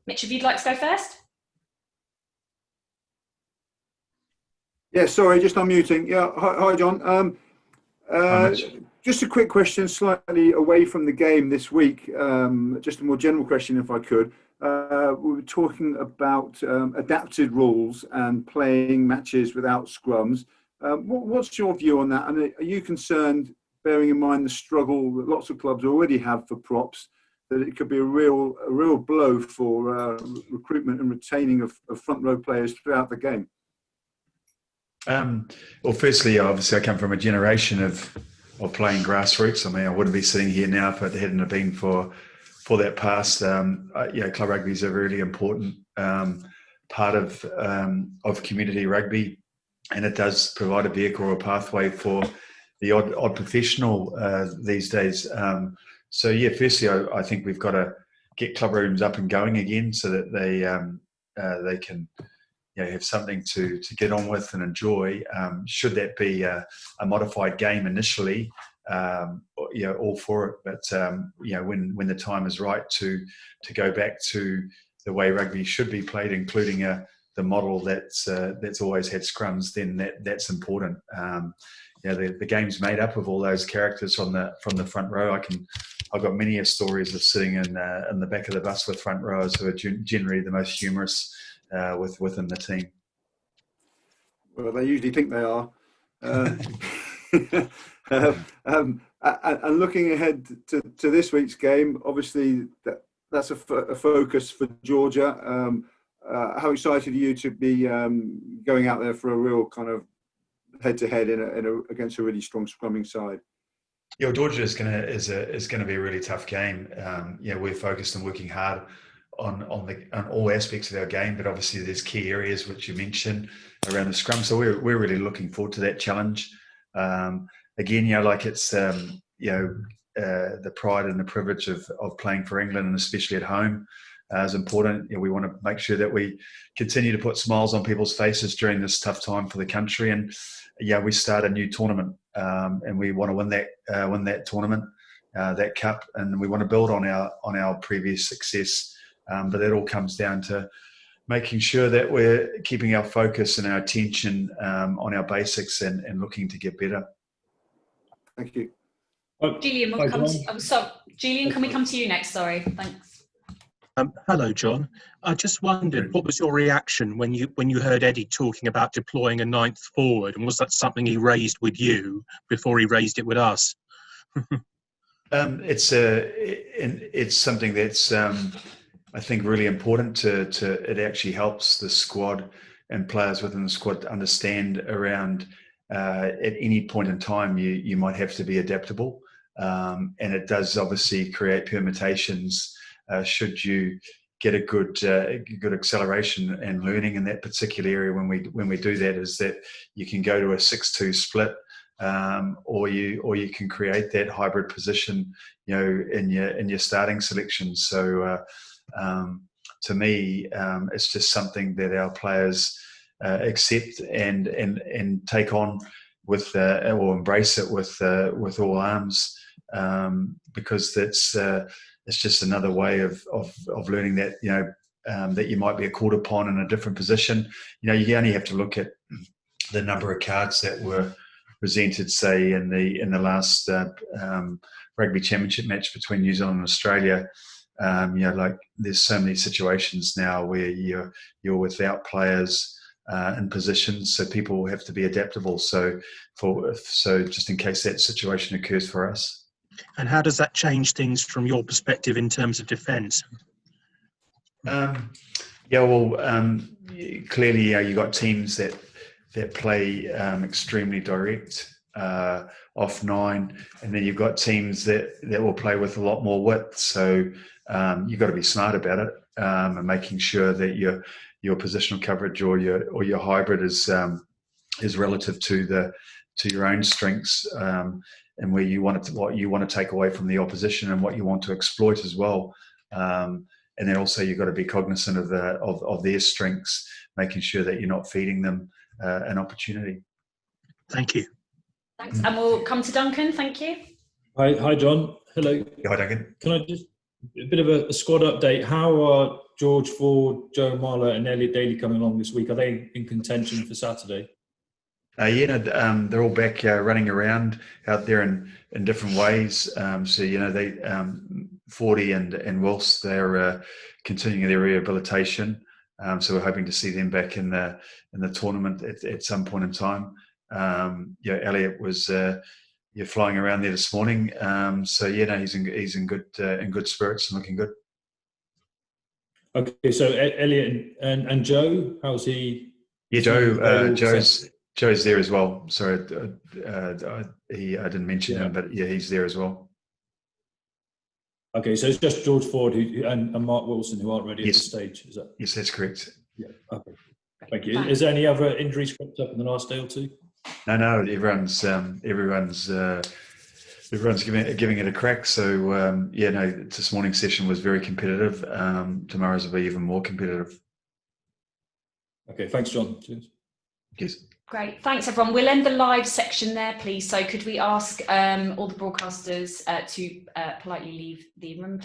Mitch, if you'd like to go first. Yeah, sorry, just unmuting. Yeah, hi John. Hi, Mitch. Just a quick question, slightly away from the game this week. Just a more general question, if I could. We were talking about adapted rules and playing matches without scrums. What's your view on that? And are you concerned, bearing in mind the struggle that lots of clubs already have for props, that it could be a real blow for recruitment and retaining of front row players throughout the game? Well, firstly, obviously, I come from a generation of playing grassroots. I mean, I wouldn't be sitting here now if it hadn't have been for that past. Club rugby is a really important part of community rugby, and it does provide a vehicle or a pathway for the odd professional these days. Firstly, I think we've got to get club rooms up and going again so that they can have something to get on with and enjoy. Should that be a modified game initially, all for it. But when the time is right to go back to the way rugby should be played, including the model that's always had scrums, then that's important. The game's made up of all those characters from the front row. I've got many stories of sitting in the back of the bus with front rowers who are generally the most humorous within the team. Well, they usually think they are. And looking ahead to this week's game, obviously that's a focus for Georgia. How excited are you to be going out there for a real kind of head-to-head against a really strong scrumming side? Yeah, Georgia is going to be a really tough game. We're focused on working hard on all aspects of our game, but obviously there's key areas which you mentioned around the scrum. So we're really looking forward to that challenge. Again, it's the pride and the privilege of playing for England, and especially at home, is important. We want to make sure that we continue to put smiles on people's faces during this tough time for the country. And we start a new tournament, and we want to win that tournament, that cup, and we want to build on our previous success. But it all comes down to making sure that we're keeping our focus and our attention on our basics and looking to get better. Thank you. Julian, Julian, can we come to you next? Sorry, thanks. Hello, John. I just wondered, what was your reaction when you heard Eddie talking about deploying a ninth forward, and was that something he raised with you before he raised it with us? It's something that's I think really important to it actually helps the squad and players within the squad to understand around at any point in time you might have to be adaptable, and it does obviously create permutations should you get a good acceleration and learning in that particular area. When we do that, is that you can go to a 6-2 split, or you can create that hybrid position in your starting selection. So to me, it's just something that our players accept and take on with or embrace it with all arms, because it's just another way of learning that that you might be called upon in a different position. You only have to look at the number of cards that were presented, say in the last rugby championship match between New Zealand and Australia. There's so many situations now where you're without players in positions, so people have to be adaptable. So just in case that situation occurs for us. And how does that change things from your perspective in terms of defence? Clearly, you got teams that play extremely direct off 9, and then you've got teams that will play with a lot more width. So you've got to be smart about it, and making sure that your positional coverage or your hybrid is relative to your own strengths, and what you want to take away from the opposition and what you want to exploit as well. And then also you've got to be cognizant of their strengths, making sure that you're not feeding them an opportunity. Thank you. Thanks. And we'll come to Duncan. Thank you. Hi, John. Hello. Hi, Duncan. Can I just a bit of a squad update? How are George Ford, Joe Marler, and Elliot Daly coming along this week? Are they in contention for Saturday? They're all back running around out there in different ways. So they Fordy and Wills, they're continuing their rehabilitation. So we're hoping to see them back in the tournament at some point in time. Elliot was flying around there this morning. He's in good spirits and looking good. Okay, so Elliot and Joe, how's he? Yeah, Joe's there as well. Sorry, I didn't mention him, but yeah, he's there as well. Okay, so it's just George Ford and Mark Wilson who aren't ready at this stage, is that? Yes, that's correct. Yeah, okay. Thank you. Is there any other injuries cropped up in the last day or two? No, everyone's giving it a crack. So this morning's session was very competitive. Tomorrow's will be even more competitive. Okay, thanks, John. Cheers. Yes. Great, thanks everyone. We'll end the live section there, please. So could we ask all the broadcasters to politely leave the room?